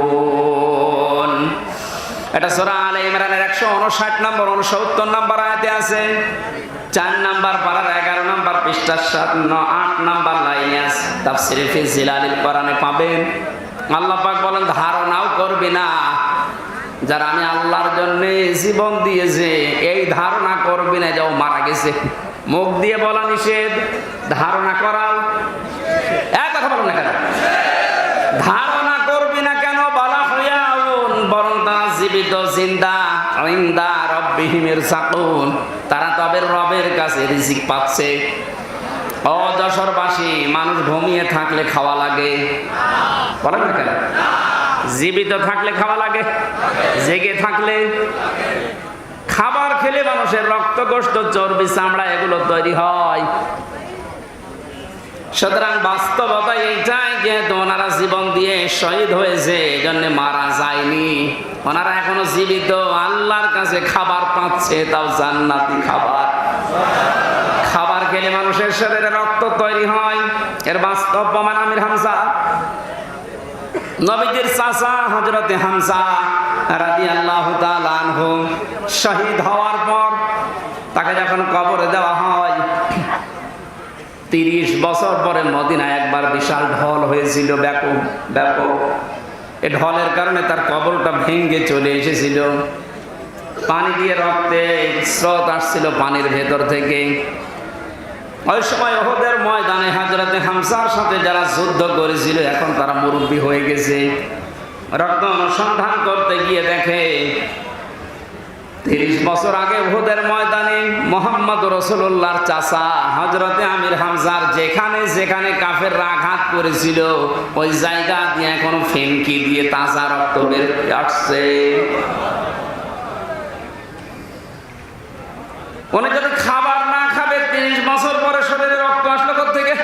ইউরযাকুন। এটা সূরা আলে ইমরানের 159 নম্বর 69 নম্বর আয়াতে আছে। 4 নম্বর পারার 11 নম্বর পৃষ্ঠা 8 নম্বর লাইনে আছে। তাফসীরে ফি জিলালিল কোরআনে পাবেন। আল্লাহ পাক বলেন, ধারণাও করবি না যারা আমি আল্লাহর জন্য জীবন দিয়েছে, এই ধারণা করবি না যে ও মারা গেছে। মুখ দিয়ে বলা নিষেধ, ধারণা করাও। এক কথা বলো না কেন? ধারণা করবি না কেন? বলা হইয়াউন, বরং তারা জীবিত, জিন্দা, ইনদা রাব্বিহিম ইরযাকুন, তারা তবে রবের কাছে রিজিক পাচ্ছে। ও যশোরবাসী, মানুষ ঘুমিয়ে থাকলে খাওয়া লাগে, বলেন না কেন? জীবিত থাকলে খাওয়া লাগে, জেগে থাকলে খাবার খেলে মানুষের রক্ত, গোশত, চর্বি, চামড়া এগুলো তৈরি হয়। সুতরাং বাস্তবতা এইটাই, যেহেতু ওনারা জীবন দিয়ে শহীদ হয়েছে, এই জন্য মারা যায়নি, ওনারা এখনো জীবিত, আল্লাহর কাছে খাবার পাচ্ছে, তাও জান্নাতি খাবার। খাবার খেলে মানুষের শরীরে রক্ত তৈরি হয়, এর বাস্তব প্রমাণ আমির হামজা, নবীজির চাচা হযরতে হামজা রাদিয়াল্লাহু তাআলা আনহু শহীদ হওয়ার পর তাকে যখন কবরে দেওয়া হয়, 30 বছর পরে মদিনায় একবার বিশাল ঢল হয়েছিল, ব্যাপক। এই ঢলের কারণে তার কবরটা ভেঙে চলে এসেছিল। পানি দিয়ে রক্তে স্রোত আসছিল পানির ভেতর থেকে। ওই সময় উহুদের ময়দানে হযরতে হামজার সাথে যারা যুদ্ধ করেছিল, এখন তারা মুরব্বী হয়ে গেছে। রক্ত অনুসন্ধান করতে গিয়ে দেখে 30 বছর আগে উহুদের ময়দানে মুহাম্মদ রাসূলুল্লাহর চাচা হযরতে আমির হামজার যেখানে যেখানে কাফেররা আঘাত করেছিল, ওই জায়গা দিয়ে এখন ফেনকি দিয়ে তাজা রক্ত বের হয়ে আসছে। উনি যদি খাবার না খাবে, 30 বছর পরে শরীরে রক্ত আসলো কোথা থেকে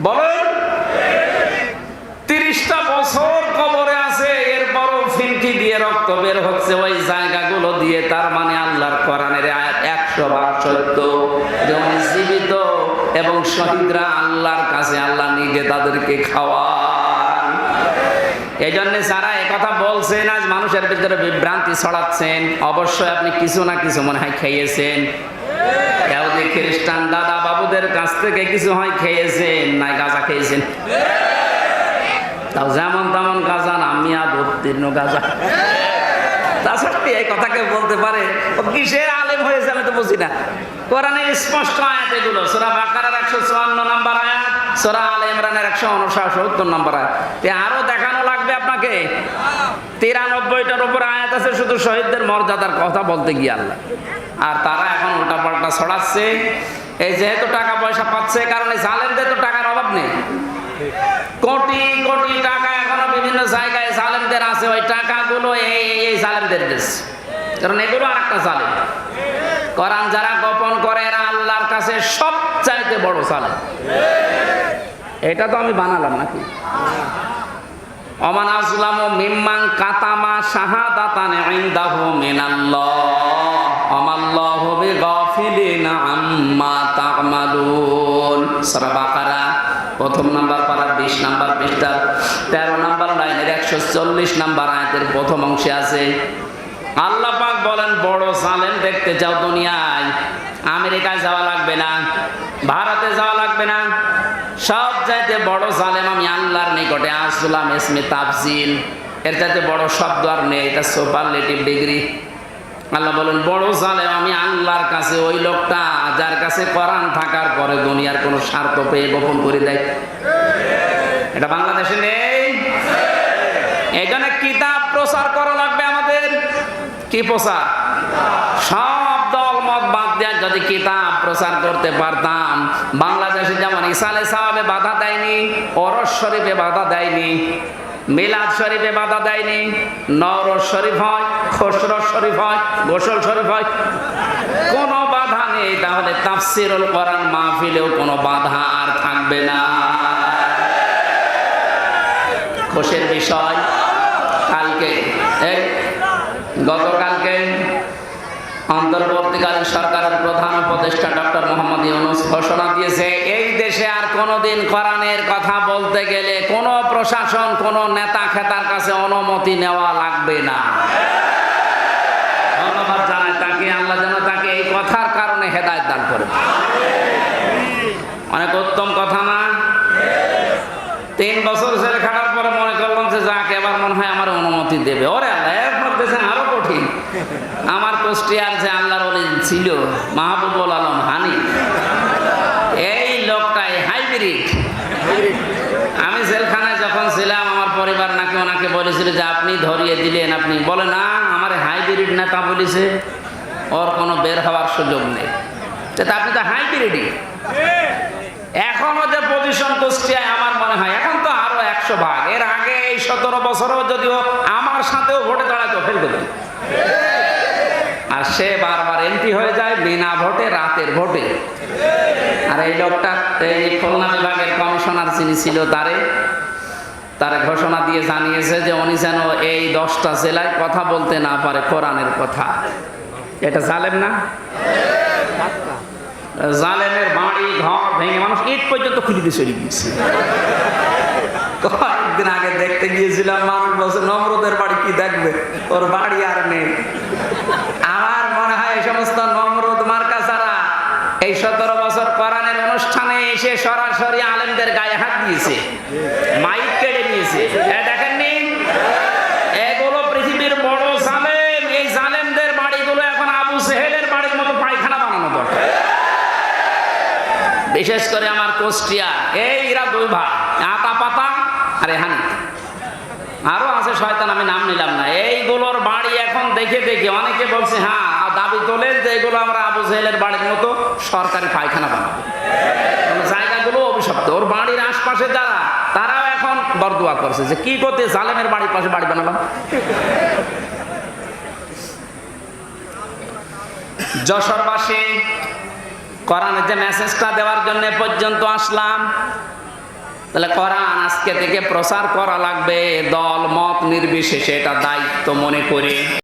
বলেন? 30টা বছর কবরে আছে, এরপরও ফিনকি দিয়ে রক্ত বের হচ্ছে ওই জায়গাগুলো দিয়ে। তার মানে আল্লাহর কোরআনের আয়াত 100 ভাগ সত্য, যেমন জীবিত এবং শহীদরা আল্লাহর কাছে আল্লাহ নিজে তাদেরকে খাওয়ান। এই জন্য যারা একথা বলছেন, আজ মানুষের ভিতরে বিভ্রান্তি ছড়াচ্ছেন, অবশ্যই আপনি কিছু না কিছু মনে হয় খেয়েছেন। ইহুদি খ্রিস্টান দাদা বাবুদের কাছ থেকে কিছু হয় খেয়েছেন, নাই গাঁজা খেয়েছেন। তাও যেমন তেমন গাঁজা না, মিয়াদ উত্তীর্ণ গাঁজা। তাছাড়া এই কথাকে বলতে পারে ও কিসের আলেম হয়েছে আমি তো বুঝি না। কোরআনের স্পষ্ট আয়াত এগুলো, সূরা বাকারার 154 নম্বর আয়াত, সূরা আলে ইমরানের 169 নম্বর আয়াত। আরো দেখানো লাগবে আপনাকে, 93টার উপর আয়াত আছে শুধু শহীদদের মর্যাদার কথা বলতে গিয়ে আল্লাহ। আর তারা এখন উল্টা পাল্টা ছড়াচ্ছে। এই যেহেতু টাকা পয়সা পাচ্ছে, কারণ এই জালেমদের তো টাকার অভাব নেই। কোটি কোটি টাকা এখনো বিভিন্ন জায়গায় জালেমদের আছে, ওই টাকাগুলো এই জালেমদের দেশ, কারণ এগুলো আর একটা জালেম। কোরআন যারা গোপন করে এরা আল্লাহর কাছে সবচাইতে বড় জালেম। এটা তো আমি বানালাম নাকি? ওমান আযলামু মিম্মান কাতামা শাহাদাতান ইনদাহু মিনাল্লাহ আমাল্লাহু বিগাফিলিন আম্মা তা'মালুন। সূরা বাকারা 1 নম্বর পারার 20 নম্বর পৃষ্ঠার 13 নম্বর লাইনের 140 নম্বর আয়াতের প্রথম অংশে আছে। আল্লাহ পাক বলেন, বড় জালেম দেখতে চাও দুনিয়ায়, আমেরিকায় যাওয়া লাগবে না, ভারতে যাওয়া লাগবে না, সব চাইতে বড় জালেম আমি আল্লাহর নিকটে। আসলাম ইসমে তাফজিল, এর চাইতে বড় শব্দ আর নেই, এটা সুপারলেটিভ ডিগ্রি। আল্লাহ বলেন, বড় জালেম আমি আল্লাহর কাছে ওই লোকটা যার কাছে কোরআন থাকার পরে দুনিয়ার কোনো স্বার্থ পেয়ে গোপন করে দেয়। এটা বাংলাদেশে নেই। এখানে কিতাব প্রচার করা লাগবে আমাদের। কি প্রচার? সব দল মত বাদ দিয়ে যদি কিতাব প্রচার করতে পারতাম, বাংলাদেশে যেমন ইসালে সাহাবে বাধা দেয়নি, ওরস শরীফে বাধা দেয়নি, মিলাদ শরীফে বাধা দেয়নি, নওরোজ শরীফ হয়, খসরত শরীফ হয়, গোসল শরীফ হয়, কোনো বাধা নেই, তাহলে তাফসিরুল কোরআন মাহফিলেও কোনো বাধা আর থাকবে না। খুশির বিষয়, কালকে গতকালকে অন্তর্বর্তীকালীন সরকারের প্রধান উপদেষ্টা ডক্টর মোহাম্মদ ইউনূস ঘোষণা দিয়েছে, এই দেশে আর কোনোদিন কোরআনের কথা বলতে গেলে কোনো প্রশাসন, কোনো নেতা খেতার কাছে অনুমতি নেওয়া লাগবে না। ধন্যবাদ জানাই তাকে, আল্লাহ যেন তাকে এই কথার কারণে হেদায়েত দান করে। অনেক উত্তম কথা না? 3 বছর জেল খাটার পরে মনে করলাম যে যাক, এবার মনে হয় আমার অনুমতি দেবে। ওরে আল্লাহ, এরপর দেশে আরো কঠিন। আমার কুষ্টিয়ার যে আল্লাহর ওলি ছিল মাহবুবুল আলম হানি, এই লোকটাই হাইব্রিড। আমি জেলখানায় যখন ছিলাম, আমার পরিবার নাকি ওনাকে বলেছিল যে আপনি ধরিয়ে দিলেন, আপনি বলে না আমার হাইব্রিড নেতা বলেছে, ওর কোনো বের হওয়ার সুযোগ নেই। আপনি তো হাইব্রিডই। এখনো যে পজিশন কুষ্টিয়ায়, আমার মনে হয় এখন তো আরো 100 ভাগ। এর আগে এই 17 বছরও যদিও আমার সাথেও ভোটে দাঁড়াতো, ফেল দেবে। আর সে বারবার এমপি হয়ে যায় বিনা ভোটে, রাতের ভোটে। আর এই লোকটা এই খুলনা বিভাগের কমিশনার যিনি ছিল, তারে ঘোষণা দিয়ে জানিয়েছে যে উনি যেন এই 10টা জেলায় কথা বলতে না পারে কোরআনের কথা। এটা জালেম না? জালেমের বাড়ি ঘর ভেঙে মানুষ ইট পর্যন্ত খুঁজে দিয়ে চলে গিয়েছে। কয়েকদিন আগে দেখতে গিয়েছিলাম, মানুষ বলছে নমরুদের বাড়ি কি দেখবে, ওর বাড়ি আর নেই। আমার মনে হয় এই সমস্ত নমরুদ মার্কা ছাড়া এই 17 বছর কোরআনের অনুষ্ঠানে এসে সরাসরি আলেমদের গায়ে হাত দিয়েছে, মাইক কেড়ে নিয়েছে। দেখেননি, এগুলো পৃথিবীর বড় জালেম। এই জালেমদের বাড়িগুলো এখন আবু সেহেলের বাড়ির মতো পায়খানা বানানো দরকার। বিশেষ করে আমার কুষ্টিয়া, এরা 2 ভাই, আতা পাতা আর হানি। আরো আছে শয়তান, আমি নাম নিলাম না। এইগুলোর বাড়ি এখন দেখে দেখে অনেকে বলছে, হ্যাঁ দাবি তোলে যে এগুলো আমরা আবু জেহেলের বাড়ির মতো সরকারি পায়খানা বানাবো। জায়গাগুলো অভিশপ্ত। ওর বাড়ির আশপাশে যারা, তারাও এখন বরদোয়া করছে যে কি করতে জালেমের বাড়ির পাশে বাড়ি বানালাম। যশোরবাসী, কোরআনের যে মেসেজটা দেওয়ার জন্য পর্যন্ত আসলাম, তাহলে কোরআন আজকে থেকে প্রচার করা লাগবে, দল মত নির্বিশেষে, এটা দায়িত্ব মনে করে।